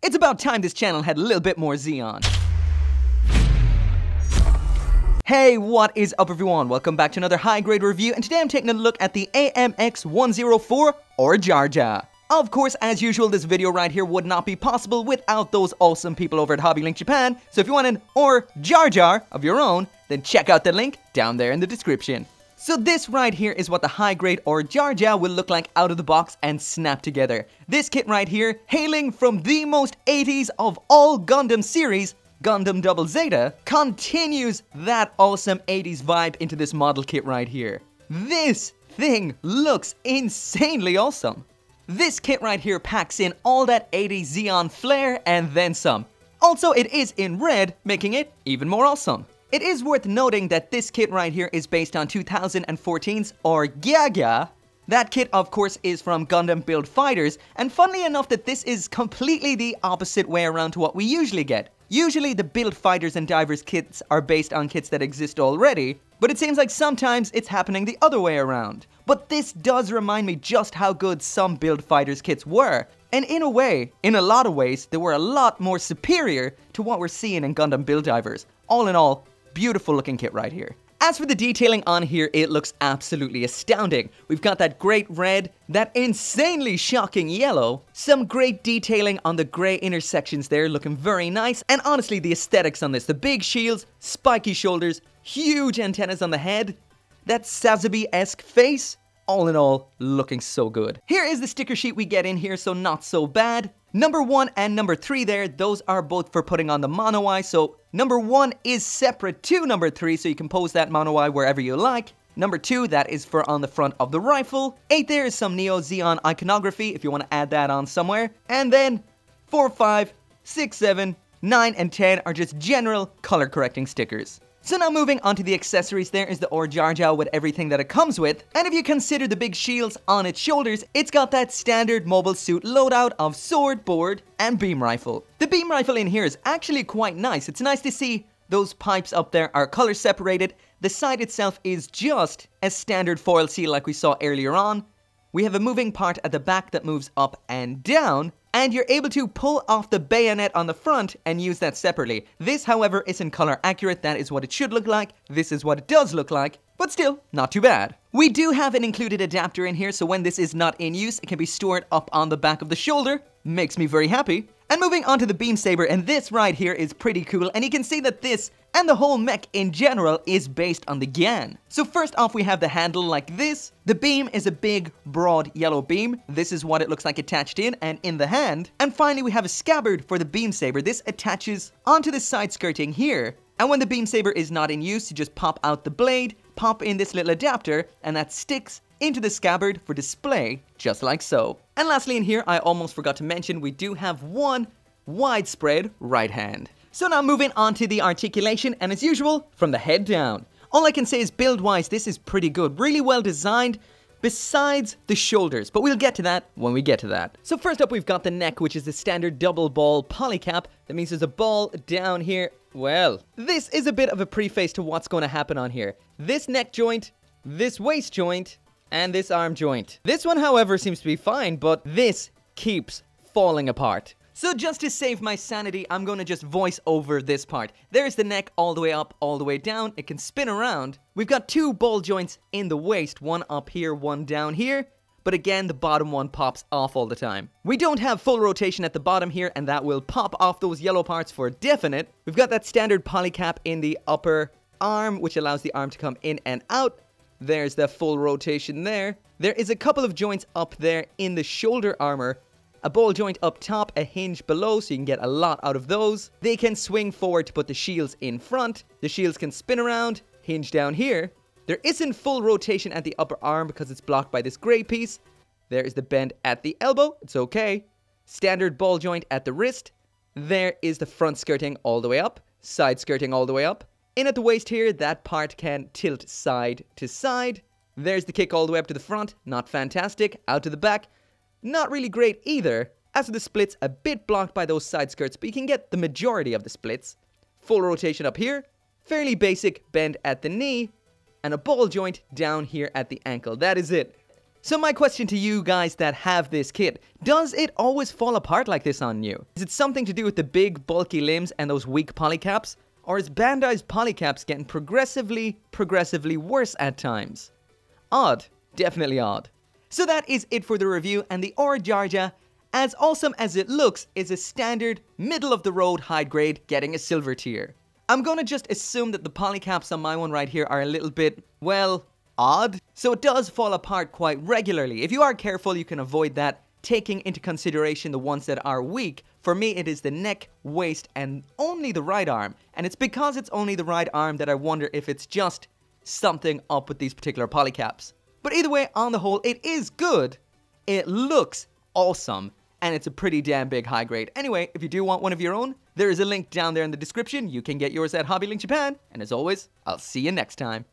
It's about time this channel had a little bit more Xeon. Hey, what is up everyone? Welcome back to another high-grade review, and today I'm taking a look at the AMX-104 R-Jarja. Of course, as usual, this video right here would not be possible without those awesome people over at Hobby Link Japan, so if you want an R-Jarja of your own, then check out the link down there in the description. So this right here is what the high-grade R-Jarja will look like out of the box and snap together. This kit right here, hailing from the most 80s of all Gundam series, Gundam Double Zeta, continues that awesome 80s vibe into this model kit right here. This thing looks insanely awesome. This kit right here packs in all that 80s Xeon flair and then some. Also, it is in red, making it even more awesome. It is worth noting that this kit right here is based on 2014's r-gyagya. That kit, of course, is from Gundam Build Fighters, and funnily enough that this is completely the opposite way around to what we usually get. Usually the Build Fighters and Divers kits are based on kits that exist already, but it seems like sometimes it's happening the other way around. But this does remind me just how good some Build Fighters kits were, and in a way, in a lot of ways, they were a lot more superior to what we're seeing in Gundam Build Divers. All in all, beautiful looking kit right here. As for the detailing on here, it looks absolutely astounding. We've got that great red, that insanely shocking yellow, some great detailing on the grey intersections there, looking very nice, and honestly the aesthetics on this, the big shields, spiky shoulders, huge antennas on the head, that Sazabi-esque face, all in all, looking so good. Here is the sticker sheet we get in here, so not so bad. Number 1 and number 3 there, those are both for putting on the mono eye, so number 1 is separate to number 3, so you can pose that mono eye wherever you like. Number 2, that is for on the front of the rifle. 8 there is some Neo Xeon iconography, if you want to add that on somewhere. And then 4, 5, 6, 7, 9, and 10 are just general color correcting stickers. So now moving on to the accessories, there is the R-Jarja with everything that it comes with, and if you consider the big shields on its shoulders, it's got that standard mobile suit loadout of sword, board, and beam rifle. The beam rifle in here is actually quite nice. It's nice to see those pipes up there are color separated. The sight itself is just a standard foil seal like we saw earlier on. We have a moving part at the back that moves up and down, and you're able to pull off the bayonet on the front and use that separately. This, however, isn't color accurate. That is what it should look like. This is what it does look like, but still, not too bad. We do have an included adapter in here, so when this is not in use, it can be stored up on the back of the shoulder. Makes me very happy. And moving on to the beam saber, and this right here is pretty cool, and you can see that this and the whole mech in general is based on the Gyan. So first off, we have the handle like this. The beam is a big, broad yellow beam. This is what it looks like attached in and in the hand. And finally, we have a scabbard for the beam saber. This attaches onto the side skirting here. And when the beam saber is not in use, you just pop out the blade, pop in this little adapter, and that sticks into the scabbard for display, just like so. And lastly in here, I almost forgot to mention, we do have one widespread right hand. So now moving on to the articulation, and as usual, from the head down. All I can say is build-wise, this is pretty good. Really well designed, besides the shoulders, but we'll get to that when we get to that. So first up, we've got the neck, which is the standard double ball polycap. That means there's a ball down here. Well, this is a bit of a preface to what's going to happen on here. This neck joint, this waist joint, and this arm joint. This one, however, seems to be fine, but this keeps falling apart. So just to save my sanity, I'm going to just voice over this part. There's the neck all the way up, all the way down. It can spin around. We've got 2 ball joints in the waist, one up here, one down here. But again, the bottom one pops off all the time. We don't have full rotation at the bottom here, and that will pop off those yellow parts for definite. We've got that standard polycap in the upper arm, which allows the arm to come in and out. There's the full rotation there. There is a couple of joints up there in the shoulder armor. A ball joint up top, a hinge below, so you can get a lot out of those. They can swing forward to put the shields in front. The shields can spin around, hinge down here. There isn't full rotation at the upper arm because it's blocked by this gray piece. There is the bend at the elbow. It's okay. Standard ball joint at the wrist. There is the front skirting all the way up. Side skirting all the way up. In at the waist here, that part can tilt side to side. There's the kick all the way up to the front. Not fantastic. Out to the back. Not really great either. As for the splits, a bit blocked by those side skirts, but you can get the majority of the splits. Full rotation up here. Fairly basic bend at the knee. And a ball joint down here at the ankle. That is it. So my question to you guys that have this kit, does it always fall apart like this on you? Is it something to do with the big bulky limbs and those weak polycaps? Or is Bandai's polycaps getting progressively worse at times? Odd. Definitely odd. So that is it for the review, and the R-Jarja, as awesome as it looks, is a standard middle-of-the-road high grade getting a silver tier. I'm gonna just assume that the polycaps on my one right here are a little bit, well, odd. So it does fall apart quite regularly. If you are careful, you can avoid that, taking into consideration the ones that are weak. For me, it is the neck, waist, and only the right arm. And it's because it's only the right arm that I wonder if it's just something up with these particular polycaps. But either way, on the whole, it is good. It looks awesome. And it's a pretty damn big high grade. Anyway, if you do want one of your own, there is a link down there in the description. You can get yours at Hobby Link Japan. And as always, I'll see you next time.